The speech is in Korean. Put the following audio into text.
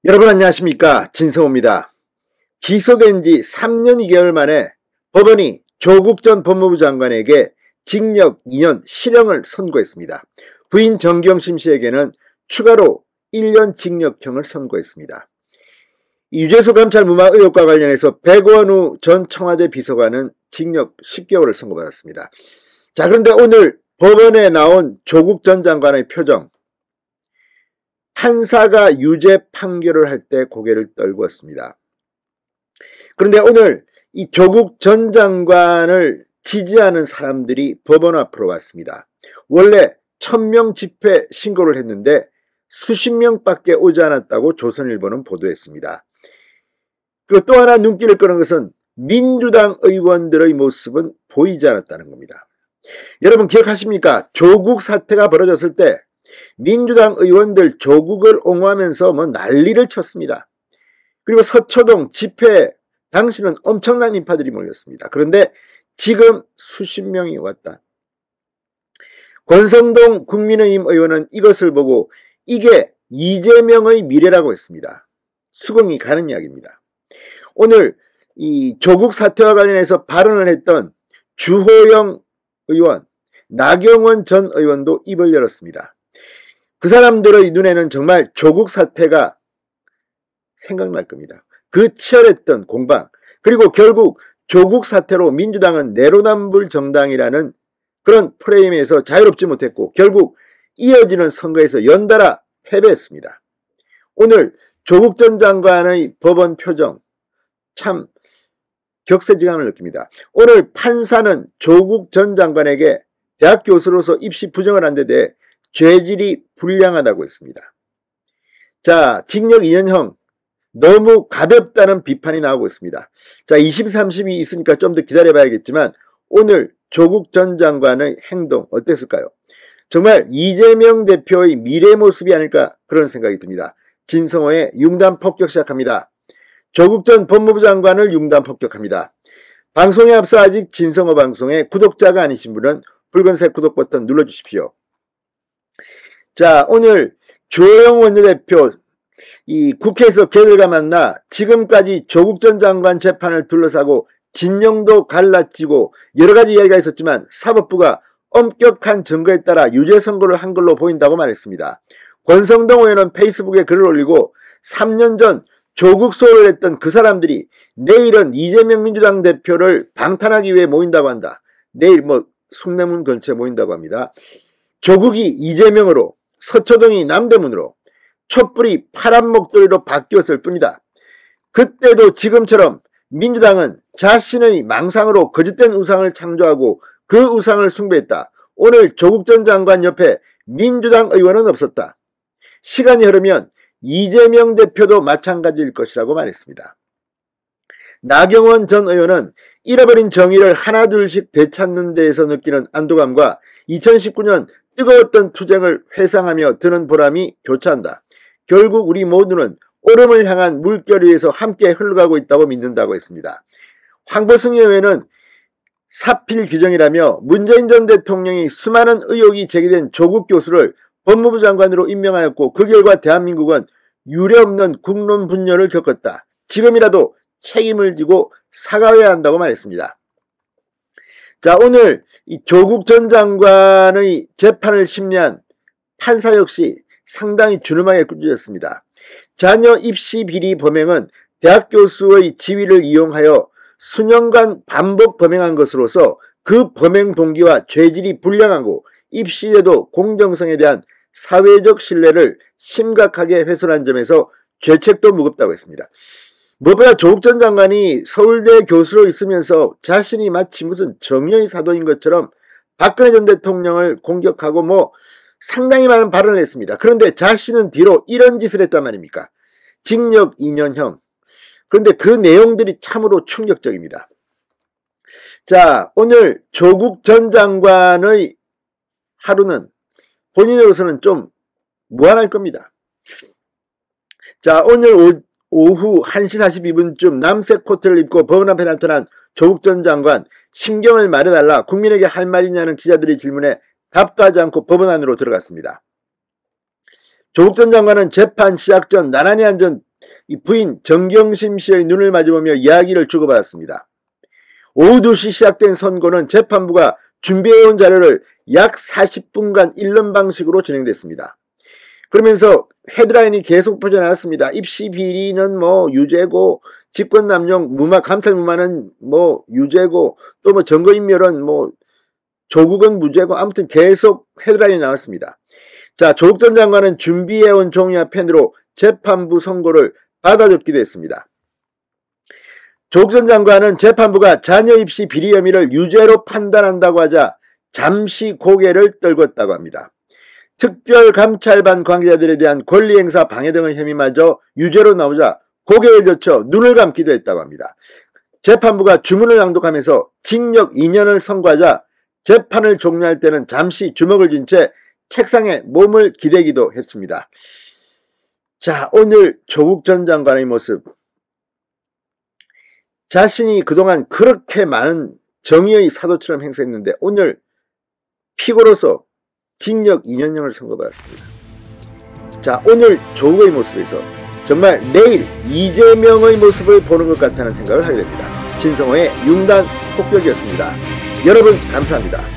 여러분 안녕하십니까, 진성호입니다. 기소된 지 3년 2개월 만에 법원이 조국 전 법무부 장관에게 징역 2년 실형을 선고했습니다. 부인 정경심 씨에게는 추가로 1년 징역형을 선고했습니다. 유재수 감찰 무마 의혹과 관련해서 백원우 전 청와대 비서관은 징역 10개월을 선고받았습니다. 자, 그런데 오늘 법원에 나온 조국 전 장관의 표정, 판사가 유죄 판결을 할 때 고개를 떨구었습니다. 그런데 오늘 이 조국 전 장관을 지지하는 사람들이 법원 앞으로 왔습니다. 원래 1000명 집회 신고를 했는데 수십 명밖에 오지 않았다고 조선일보는 보도했습니다. 그 또 하나 눈길을 끄는 것은 민주당 의원들의 모습은 보이지 않았다는 겁니다. 여러분 기억하십니까? 조국 사태가 벌어졌을 때 민주당 의원들 조국을 옹호하면서 난리를 쳤습니다. 그리고 서초동 집회 당시는 엄청난 인파들이 몰렸습니다. 그런데 지금 수십 명이 왔다. 권성동 국민의힘 의원은 이것을 보고 이게 이재명의 미래라고 했습니다. 수긍이 가는 이야기입니다. 오늘 이 조국 사태와 관련해서 발언을 했던 주호영 의원, 나경원 전 의원도 입을 열었습니다. 그 사람들의 눈에는 정말 조국 사태가 생각날 겁니다. 그 치열했던 공방, 그리고 결국 조국 사태로 민주당은 내로남불 정당이라는 그런 프레임에서 자유롭지 못했고 결국 이어지는 선거에서 연달아 패배했습니다. 오늘 조국 전 장관의 법원 표정 참 격세지감을 느낍니다. 오늘 판사는 조국 전 장관에게 대학 교수로서 입시 부정을 한 데 대해 죄질이 불량하다고 했습니다. 자, 징역 2년형 너무 가볍다는 비판이 나오고 있습니다. 자, 2심, 3심이 있으니까 좀 더 기다려봐야겠지만 오늘 조국 전 장관의 행동 어땠을까요? 정말 이재명 대표의 미래 모습이 아닐까 그런 생각이 듭니다. 진성호의 융단 폭격 시작합니다. 조국 전 법무부 장관을 융단 폭격합니다. 방송에 앞서 아직 진성호 방송의 구독자가 아니신 분은 붉은색 구독 버튼 눌러주십시오. 자, 오늘 주호영 원내대표 이 국회에서 걔들과 만나 지금까지 조국 전 장관 재판을 둘러싸고 진영도 갈라지고 여러가지 이야기가 있었지만 사법부가 엄격한 증거에 따라 유죄 선고를 한 걸로 보인다고 말했습니다. 권성동 의원은 페이스북에 글을 올리고 3년 전 조국 소를 했던 그 사람들이 내일은 이재명 민주당 대표를 방탄하기 위해 모인다고 한다. 내일 숭례문 근처에 모인다고 합니다. 조국이 이재명으로, 서초동이 남대문으로, 촛불이 파란 목도리로 바뀌었을 뿐이다. 그때도 지금처럼 민주당은 자신의 망상으로 거짓된 우상을 창조하고 그 우상을 숭배했다. 오늘 조국 전 장관 옆에 민주당 의원은 없었다. 시간이 흐르면 이재명 대표도 마찬가지일 것이라고 말했습니다. 나경원 전 의원은 잃어버린 정의를 하나둘씩 되찾는 데에서 느끼는 안도감과 2019년 뜨거웠던 투쟁을 회상하며 드는 보람이 교차한다. 결국 우리 모두는 오름을 향한 물결 위에서 함께 흘러가고 있다고 믿는다고 했습니다. 황보승 의원은 사필 규정이라며 문재인 전 대통령이 수많은 의혹이 제기된 조국 교수를 법무부 장관으로 임명하였고 그 결과 대한민국은 유례없는 국론 분열을 겪었다. 지금이라도 책임을 지고 사과해야 한다고 말했습니다. 자, 오늘 이 조국 전 장관의 재판을 심리한 판사 역시 상당히 준엄하게 꾸짖었습니다. 자녀 입시 비리 범행은 대학 교수의 지위를 이용하여 수년간 반복 범행한 것으로서 그 범행 동기와 죄질이 불량하고 입시제도 공정성에 대한 사회적 신뢰를 심각하게 훼손한 점에서 죄책도 무겁다고 했습니다. 무엇보다 조국 전 장관이 서울대 교수로 있으면서 자신이 마치 무슨 정의의 사도인 것처럼 박근혜 전 대통령을 공격하고 상당히 많은 발언을 했습니다. 그런데 자신은 뒤로 이런 짓을 했단 말입니까? 징역 2년형. 그런데 그 내용들이 참으로 충격적입니다. 자, 오늘 조국 전 장관의 하루는 본인으로서는 좀 무한할 겁니다. 자, 오늘 오후 1시 42분쯤 남색 코트를 입고 법원 앞에 나타난 조국 전 장관, 심경을 말해달라 국민에게 할 말이냐는 기자들의 질문에 답하지 않고 법원 안으로 들어갔습니다. 조국 전 장관은 재판 시작 전 나란히 앉은 이 부인 정경심 씨의 눈을 마주보며 이야기를 주고받았습니다. 오후 2시 시작된 선고는 재판부가 준비해온 자료를 약 40분간 읽는 방식으로 진행됐습니다. 그러면서 헤드라인이 계속 퍼져나갔습니다. 입시 비리는 뭐 유죄고, 직권남용, 감탈무마는 뭐 유죄고, 또 뭐 증거인멸은 뭐 조국은 무죄고, 아무튼 계속 헤드라인이 나왔습니다. 자, 조국 전 장관은 준비해온 종이와 펜으로 재판부 선고를 받아줬기도 했습니다. 조국 전 장관은 재판부가 자녀 입시 비리 혐의를 유죄로 판단한다고 하자 잠시 고개를 떨궜다고 합니다. 특별감찰반 관계자들에 대한 권리행사 방해 등의 혐의마저 유죄로 나오자 고개를 젖혀 눈을 감기도 했다고 합니다. 재판부가 주문을 낭독하면서 징역 2년을 선고하자 재판을 종료할 때는 잠시 주먹을 쥔 채 책상에 몸을 기대기도 했습니다. 자, 오늘 조국 전 장관의 모습, 자신이 그동안 그렇게 많은 정의의 사도처럼 행세했는데 오늘 피고로서 징역 2년형을 선고받았습니다. 자, 오늘 조국의 모습에서 정말 내일 이재명의 모습을 보는 것 같다는 생각을 하게 됩니다. 진성호의 융단 폭격이었습니다. 여러분 감사합니다.